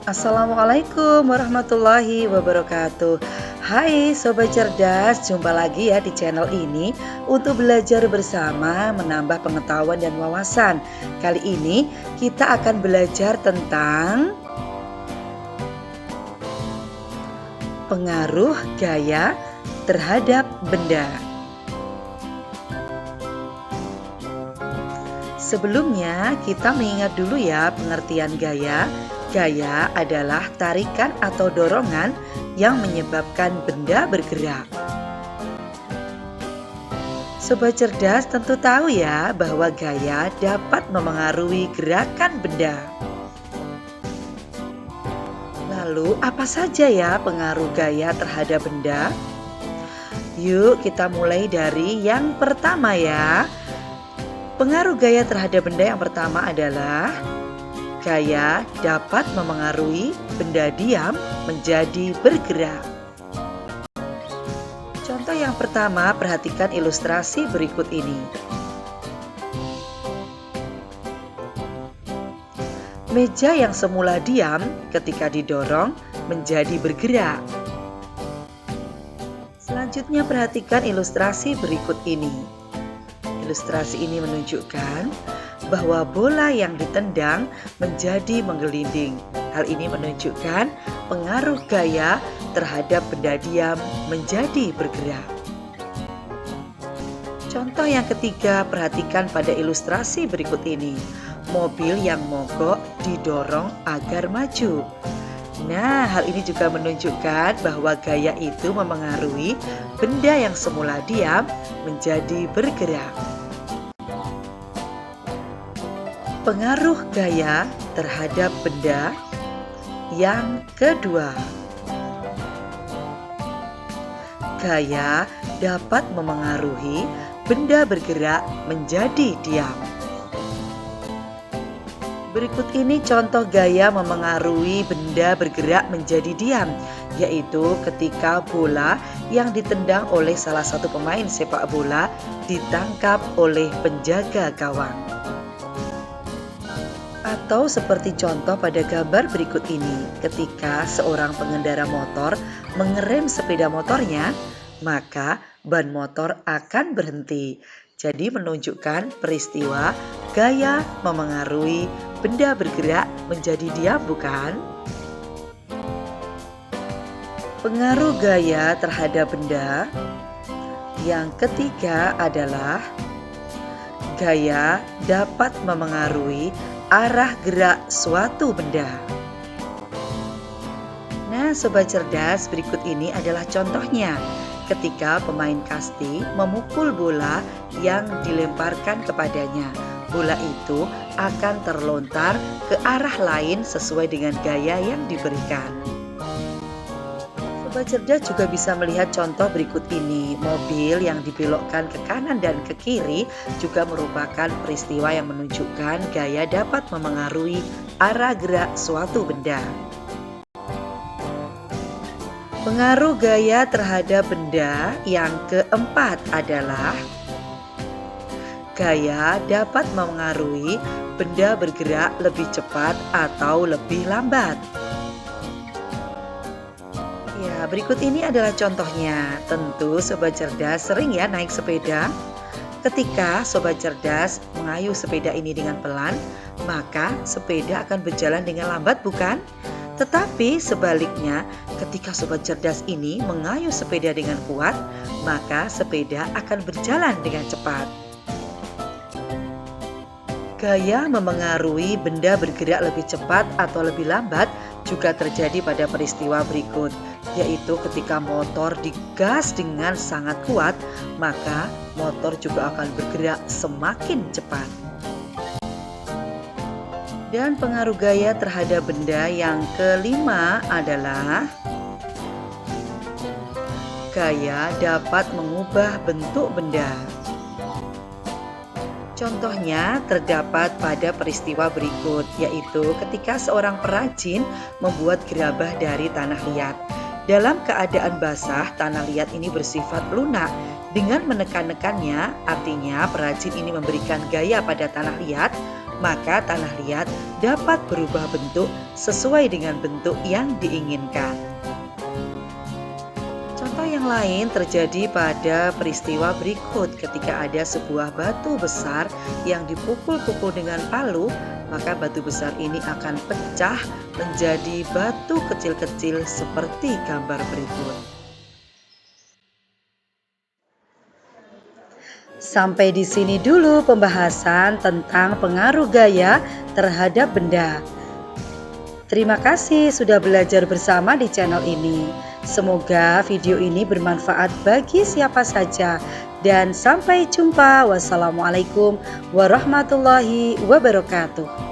Assalamualaikum warahmatullahi wabarakatuh. Hai Sobat Cerdas, jumpa lagi ya di channel ini untuk belajar bersama menambah pengetahuan dan wawasan. Kali ini kita akan belajar tentang pengaruh gaya terhadap benda. Sebelumnya kita mengingat dulu ya pengertian gaya. Gaya adalah tarikan atau dorongan yang menyebabkan benda bergerak. Sobat cerdas tentu tahu ya bahwa gaya dapat memengaruhi gerakan benda. Lalu apa saja ya pengaruh gaya terhadap benda? Yuk kita mulai dari yang pertama ya. Pengaruh gaya terhadap benda yang pertama adalah gaya dapat memengaruhi benda diam menjadi bergerak. Contoh yang pertama, perhatikan ilustrasi berikut ini. Meja yang semula diam ketika didorong menjadi bergerak. Selanjutnya perhatikan ilustrasi berikut ini. Ilustrasi ini menunjukkan bahwa bola yang ditendang menjadi menggelinding. Hal ini menunjukkan pengaruh gaya terhadap benda diam menjadi bergerak. Contoh yang ketiga, perhatikan pada ilustrasi berikut ini. Mobil yang mogok didorong agar maju. Nah, hal ini juga menunjukkan bahwa gaya itu memengaruhi benda yang semula diam menjadi bergerak. Pengaruh gaya terhadap benda yang kedua. Gaya dapat memengaruhi benda bergerak menjadi diam. Berikut ini contoh gaya memengaruhi benda bergerak menjadi diam, yaitu ketika bola yang ditendang oleh salah satu pemain sepak bola ditangkap oleh penjaga gawang. Atau seperti contoh pada gambar berikut ini, ketika seorang pengendara motor mengerem sepeda motornya, maka ban motor akan berhenti. Jadi menunjukkan peristiwa gaya memengaruhi benda bergerak menjadi diam, bukan? Pengaruh gaya terhadap benda yang ketiga adalah gaya dapat memengaruhi arah gerak suatu benda. Nah, sobat cerdas, berikut ini adalah contohnya. Ketika pemain kasti memukul bola yang dilemparkan kepadanya, bola itu akan terlontar ke arah lain sesuai dengan gaya yang diberikan. Sobat cerdas juga bisa melihat contoh berikut ini. Mobil yang dibelokkan ke kanan dan ke kiri juga merupakan peristiwa yang menunjukkan gaya dapat memengaruhi arah gerak suatu benda. Pengaruh gaya terhadap benda yang keempat adalah gaya dapat memengaruhi benda bergerak lebih cepat atau lebih lambat. Ya, berikut ini adalah contohnya. Tentu sobat cerdas sering ya naik sepeda. Ketika sobat cerdas mengayuh sepeda ini dengan pelan, maka sepeda akan berjalan dengan lambat, bukan? Tetapi sebaliknya, ketika sobat cerdas ini mengayuh sepeda dengan kuat, maka sepeda akan berjalan dengan cepat. Gaya memengaruhi benda bergerak lebih cepat atau lebih lambat juga terjadi pada peristiwa berikut, yaitu ketika motor digas dengan sangat kuat, maka motor juga akan bergerak semakin cepat. Dan pengaruh gaya terhadap benda yang kelima adalah gaya dapat mengubah bentuk benda. Contohnya terdapat pada peristiwa berikut, yaitu ketika seorang perajin membuat gerabah dari tanah liat. Dalam keadaan basah, tanah liat ini bersifat lunak. Dengan menekan-nekannya, artinya perajin ini memberikan gaya pada tanah liat, maka tanah liat dapat berubah bentuk sesuai dengan bentuk yang diinginkan. Contoh yang lain terjadi pada peristiwa berikut. Ketika ada sebuah batu besar yang dipukul-pukul dengan palu, maka batu besar ini akan pecah menjadi batu kecil-kecil seperti gambar berikut. Sampai di sini dulu pembahasan tentang pengaruh gaya terhadap benda. Terima kasih sudah belajar bersama di channel ini. Semoga video ini bermanfaat bagi siapa saja. Dan sampai jumpa. Wassalamualaikum warahmatullahi wabarakatuh.